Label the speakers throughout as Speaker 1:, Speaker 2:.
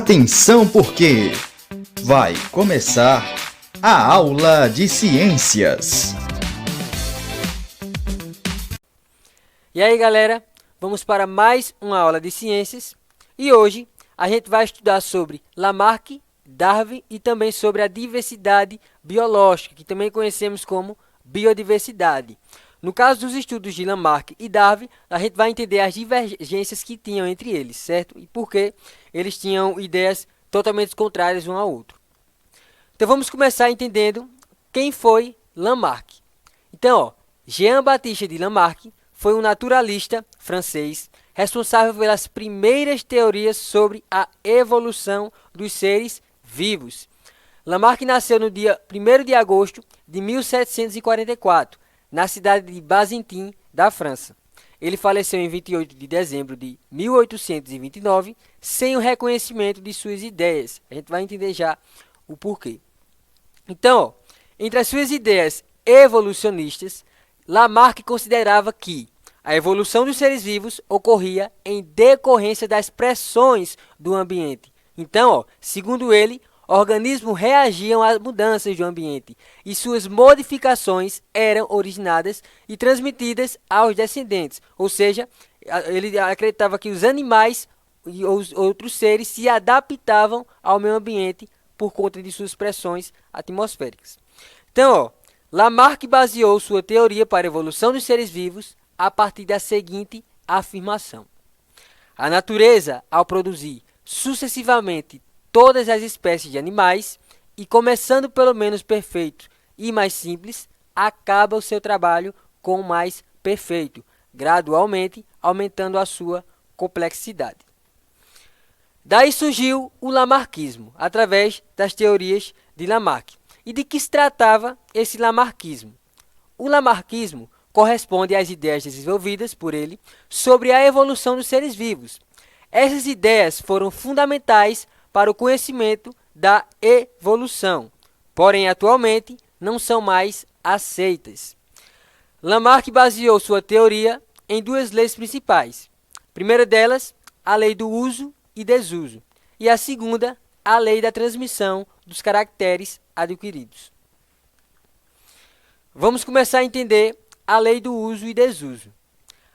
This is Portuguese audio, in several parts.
Speaker 1: Atenção porque vai começar a aula de ciências.
Speaker 2: E aí, galera, vamos para mais uma aula de ciências e hoje a gente vai estudar sobre Lamarck, Darwin e também sobre a diversidade biológica, que também conhecemos como biodiversidade. No caso dos estudos de Lamarck e Darwin, a gente vai entender as divergências que tinham entre eles, certo? E por que eles tinham ideias totalmente contrárias um ao outro. Então vamos começar entendendo quem foi Lamarck. Então, Jean-Baptiste de Lamarck foi um naturalista francês responsável pelas primeiras teorias sobre a evolução dos seres vivos. Lamarck nasceu no dia 1º de agosto de 1744, na cidade de Bazentin, da França. Ele faleceu em 28 de dezembro de 1829, sem o reconhecimento de suas ideias. A gente vai entender já o porquê. Então, entre as suas ideias evolucionistas, Lamarck considerava que a evolução dos seres vivos ocorria em decorrência das pressões do ambiente. Então, segundo ele, organismos reagiam às mudanças do ambiente e suas modificações eram originadas e transmitidas aos descendentes. Ou seja, ele acreditava que os animais e os outros seres se adaptavam ao meio ambiente por conta de suas pressões atmosféricas. Então, Lamarck baseou sua teoria para a evolução dos seres vivos a partir da seguinte afirmação: a natureza, ao produzir sucessivamente todas as espécies de animais, e começando pelo menos perfeito e mais simples, acaba o seu trabalho com o mais perfeito, gradualmente aumentando a sua complexidade. Daí surgiu o lamarquismo, através das teorias de Lamarck. E de que se tratava esse lamarquismo? O lamarquismo corresponde às ideias desenvolvidas por ele sobre a evolução dos seres vivos. Essas ideias foram fundamentais para o conhecimento da evolução, porém atualmente não são mais aceitas. Lamarck baseou sua teoria em duas leis principais. A primeira delas, a lei do uso e desuso, e a segunda, a lei da transmissão dos caracteres adquiridos. Vamos começar a entender a lei do uso e desuso.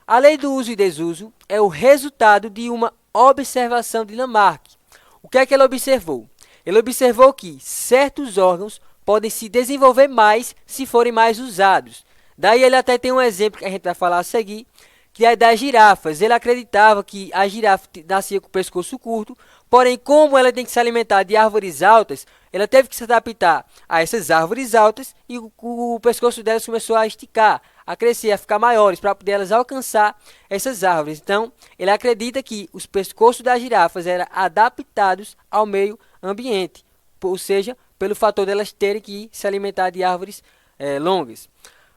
Speaker 2: A lei do uso e desuso é o resultado de uma observação de Lamarck. O que é que ele observou? Ele observou que certos órgãos podem se desenvolver mais se forem mais usados. Daí ele até tem um exemplo que a gente vai falar a seguir, que é das girafas. Ele acreditava que a girafa nascia com o pescoço curto, porém, como ela tem que se alimentar de árvores altas, ela teve que se adaptar a essas árvores altas e o pescoço delas começou a esticar, a crescer, a ficar maiores, para poder elas alcançar essas árvores. Então, ele acredita que os pescoços das girafas eram adaptados ao meio ambiente, ou seja, pelo fator delas terem que se alimentar de árvores longas.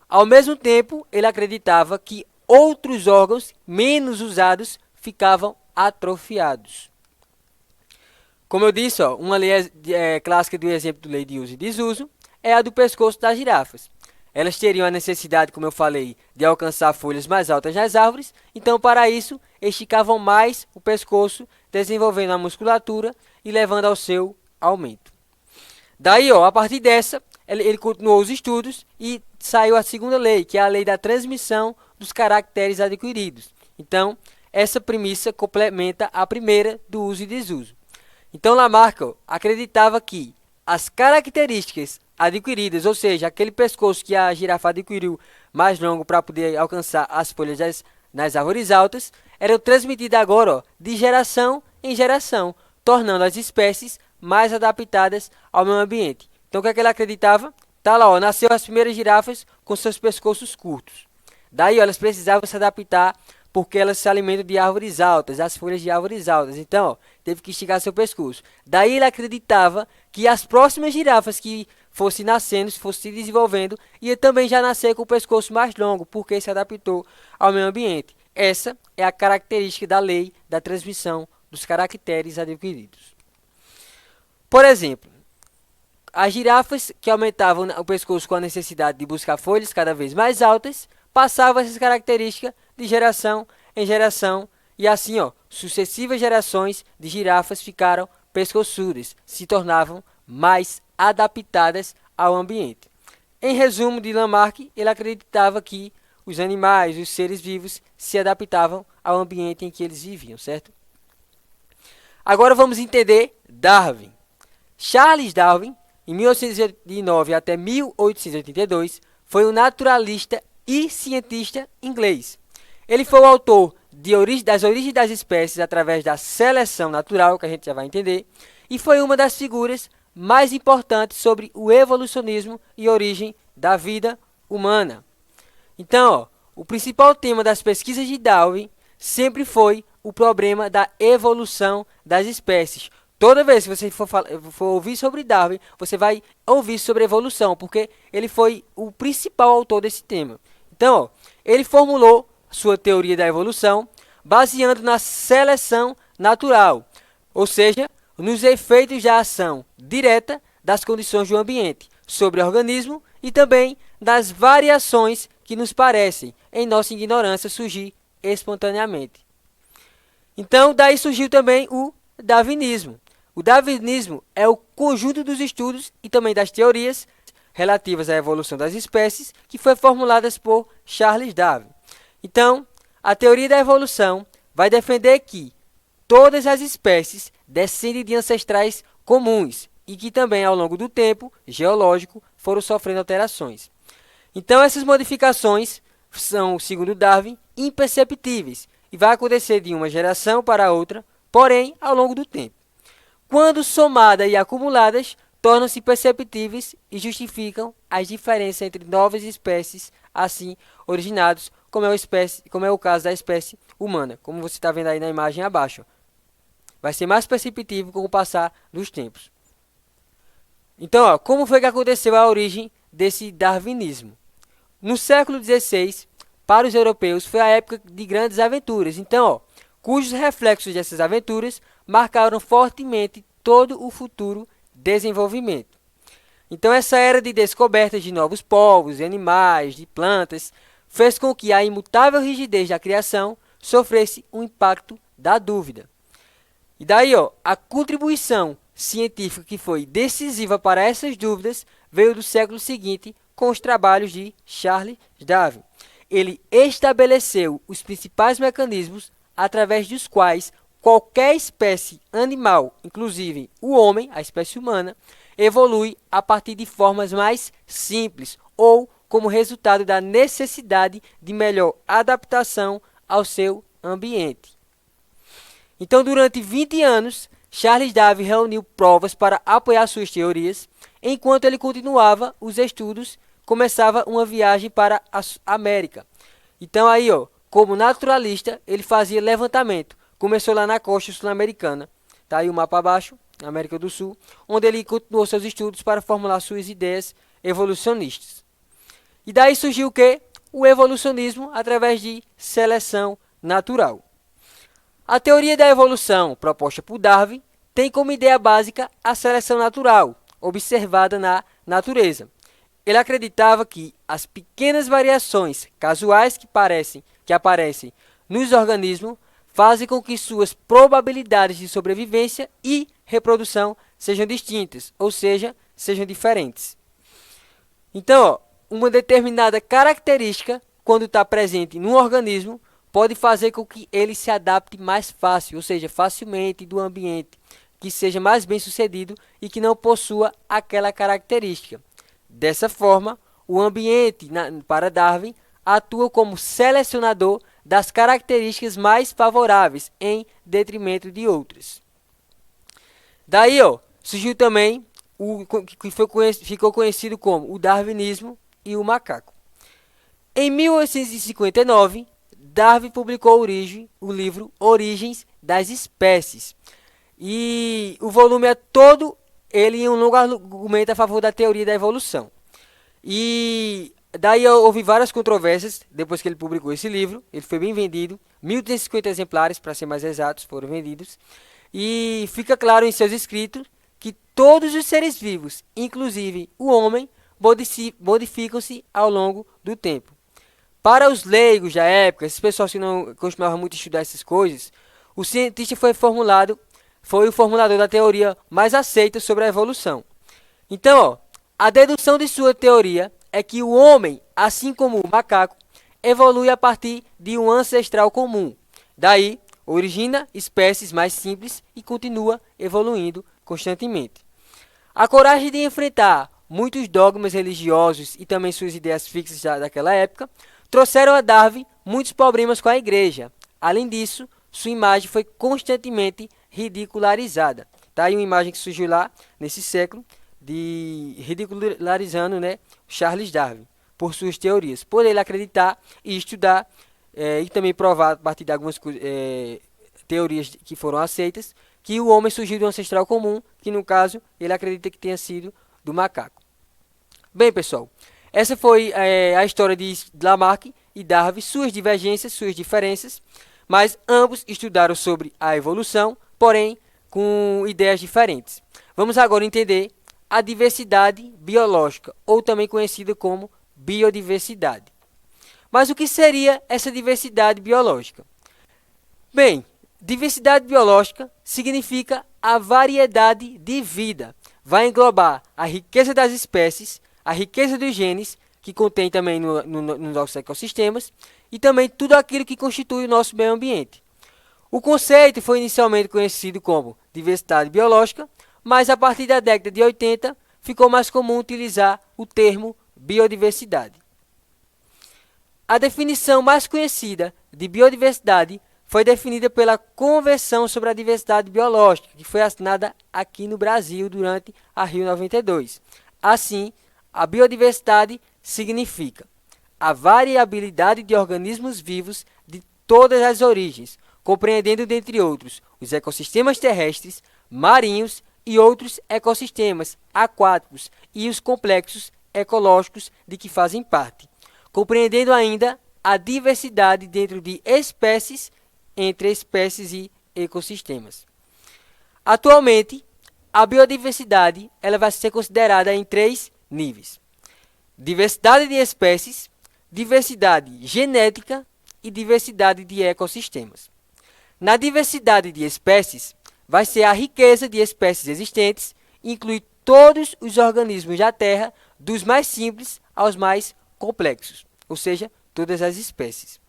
Speaker 2: Ao mesmo tempo, ele acreditava que outros órgãos menos usados ficavam atrofiados. Como eu disse, uma lei clássica do exemplo de lei de uso e desuso é a do pescoço das girafas. Elas teriam a necessidade, como eu falei, de alcançar folhas mais altas nas árvores, então para isso esticavam mais o pescoço, desenvolvendo a musculatura e levando ao seu aumento. Daí, a partir dessa, ele continuou os estudos e saiu a segunda lei, que é a lei da transmissão dos caracteres adquiridos. Então, essa premissa complementa a primeira do uso e desuso. Então, Lamarck acreditava que as características adquiridas, ou seja, aquele pescoço que a girafa adquiriu mais longo para poder alcançar as folhas nas árvores altas, eram transmitidas agora de geração em geração, tornando as espécies mais adaptadas ao meio ambiente. Então, o que é que ele acreditava? Tá lá, nasceu as primeiras girafas com seus pescoços curtos. Daí, elas precisavam se adaptar porque elas se alimentam de árvores altas, as folhas de árvores altas. Então, teve que esticar seu pescoço. Daí, ele acreditava que as próximas girafas que fossem nascendo, fossem se desenvolvendo, ia também já nascer com o pescoço mais longo, porque se adaptou ao meio ambiente. Essa é a característica da lei da transmissão dos caracteres adquiridos. Por exemplo, as girafas que aumentavam o pescoço com a necessidade de buscar folhas cada vez mais altas, passavam essas características de geração em geração, e assim, sucessivas gerações de girafas ficaram pescoçudas se tornavam mais adaptadas ao ambiente. Em resumo, de Lamarck, ele acreditava que os animais, os seres vivos, se adaptavam ao ambiente em que eles viviam, certo? Agora vamos entender Darwin. Charles Darwin, em 1809 até 1882, foi um naturalista e cientista inglês. Ele foi o autor das origens das espécies através da seleção natural, que a gente já vai entender, e foi uma das figuras mais importantes sobre o evolucionismo e origem da vida humana. Então, o principal tema das pesquisas de Darwin sempre foi o problema da evolução das espécies. Toda vez que você for ouvir sobre Darwin, você vai ouvir sobre evolução, porque ele foi o principal autor desse tema. Então, ele formulou sua teoria da evolução baseando na seleção natural, ou seja, nos efeitos da ação direta das condições do ambiente sobre o organismo e também das variações que nos parecem, em nossa ignorância, surgir espontaneamente. Então, daí surgiu também o darwinismo. O darwinismo é o conjunto dos estudos e também das teorias relativas à evolução das espécies que foi formuladas por Charles Darwin. Então, a teoria da evolução vai defender que todas as espécies descendem de ancestrais comuns e que também, ao longo do tempo geológico, foram sofrendo alterações. Então, essas modificações são, segundo Darwin, imperceptíveis e vai acontecer de uma geração para outra, porém, ao longo do tempo. Quando somadas e acumuladas, tornam-se perceptíveis e justificam as diferenças entre novas espécies assim originadas, como é o caso da espécie humana, como você está vendo aí na imagem abaixo. Vai ser mais perceptível com o passar dos tempos. Então, como foi que aconteceu a origem desse darwinismo? No século XVI, para os europeus, foi a época de grandes aventuras. Então, cujos reflexos dessas aventuras marcaram fortemente todo o futuro desenvolvimento. Então, essa era de descobertas de novos povos, de animais, de plantas, fez com que a imutável rigidez da criação sofresse um impacto da dúvida. E daí, a contribuição científica que foi decisiva para essas dúvidas veio do século seguinte com os trabalhos de Charles Darwin. Ele estabeleceu os principais mecanismos através dos quais qualquer espécie animal, inclusive o homem, a espécie humana, evolui a partir de formas mais simples ou como resultado da necessidade de melhor adaptação ao seu ambiente. Então, durante 20 anos, Charles Darwin reuniu provas para apoiar suas teorias. Enquanto ele continuava os estudos, começava uma viagem para a América. Então, aí, como naturalista, ele fazia levantamento. Começou lá na costa sul-americana. Está aí o mapa abaixo, na América do Sul, onde ele continuou seus estudos para formular suas ideias evolucionistas. E daí surgiu o quê? O evolucionismo através de seleção natural. A teoria da evolução proposta por Darwin tem como ideia básica a seleção natural, observada na natureza. Ele acreditava que as pequenas variações casuais que aparecem nos organismos fazem com que suas probabilidades de sobrevivência e reprodução sejam distintas, ou seja, sejam diferentes. Então, uma determinada característica, quando está presente num organismo, pode fazer com que ele se adapte mais fácil, ou seja, facilmente do ambiente, que seja mais bem sucedido e que não possua aquela característica. Dessa forma, o ambiente, para Darwin, atua como selecionador das características mais favoráveis em detrimento de outras. Daí, surgiu também o que ficou conhecido como o darwinismo e o macaco. Em 1859, Darwin publicou o livro Origens das Espécies. E o volume é todo ele em um longo argumento a favor da teoria da evolução. E daí houve várias controvérsias depois que ele publicou esse livro. Ele foi bem vendido, 1.350 exemplares, para ser mais exatos, foram vendidos. E fica claro em seus escritos que todos os seres vivos, inclusive o homem, modificam-se ao longo do tempo. Para os leigos da época, esses pessoas que não costumavam muito estudar essas coisas, o cientista foi formulado foi o formulador da teoria mais aceita sobre a evolução. Então, a dedução de sua teoria é que o homem, assim como o macaco, evolui a partir de um ancestral comum. Daí, origina espécies mais simples e continua evoluindo constantemente. A coragem de enfrentar muitos dogmas religiosos e também suas ideias fixas daquela época trouxeram a Darwin muitos problemas com a igreja. Além disso, sua imagem foi constantemente ridicularizada. Tá aí uma imagem que surgiu lá nesse século, de ridicularizando, né, Charles Darwin por suas teorias, por ele acreditar e estudar e também provar a partir de algumas teorias que foram aceitas que o homem surgiu do ancestral comum, que no caso ele acredita que tenha sido do macaco. Bem, pessoal, essa foi a história de Lamarck e Darwin, suas divergências, suas diferenças, mas ambos estudaram sobre a evolução, porém com ideias diferentes. Vamos agora entender a diversidade biológica, ou também conhecida como biodiversidade. Mas o que seria essa diversidade biológica? Bem, diversidade biológica significa a variedade de vida. Vai englobar a riqueza das espécies, a riqueza dos genes, que contém também nos nossos ecossistemas, e também tudo aquilo que constitui o nosso meio ambiente. O conceito foi inicialmente conhecido como diversidade biológica, mas a partir da década de 80 ficou mais comum utilizar o termo biodiversidade. A definição mais conhecida de biodiversidade foi definida pela Convenção sobre a Diversidade Biológica, que foi assinada aqui no Brasil durante a Rio 92. Assim, a biodiversidade significa a variabilidade de organismos vivos de todas as origens, compreendendo, dentre outros, os ecossistemas terrestres, marinhos e outros ecossistemas aquáticos e os complexos ecológicos de que fazem parte, compreendendo ainda a diversidade dentro de espécies, entre espécies e ecossistemas. Atualmente, a biodiversidade ela vai ser considerada em 3 níveis: diversidade de espécies, diversidade genética e diversidade de ecossistemas. Na diversidade de espécies, vai ser a riqueza de espécies existentes, inclui todos os organismos da Terra, dos mais simples aos mais complexos, ou seja, todas as espécies.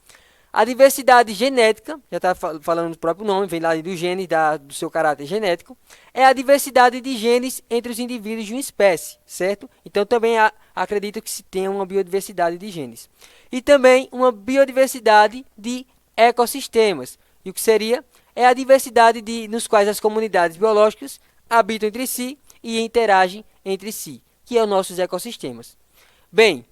Speaker 2: A diversidade genética, já está falando do próprio nome, vem lá do gene, do seu caráter genético, é a diversidade de genes entre os indivíduos de uma espécie, certo? Então também acredito que se tenha uma biodiversidade de genes. E também uma biodiversidade de ecossistemas. E o que seria? É a diversidade nos quais as comunidades biológicas habitam entre si e interagem entre si, que é os nossos ecossistemas. Bem,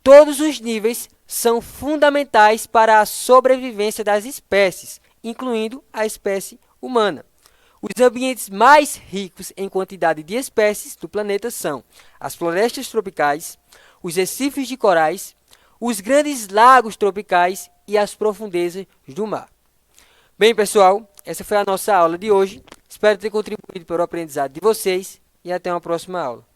Speaker 2: todos os níveis são fundamentais para a sobrevivência das espécies, incluindo a espécie humana. Os ambientes mais ricos em quantidade de espécies do planeta são as florestas tropicais, os recifes de corais, os grandes lagos tropicais e as profundezas do mar. Bem, pessoal, essa foi a nossa aula de hoje. Espero ter contribuído para o aprendizado de vocês e até uma próxima aula.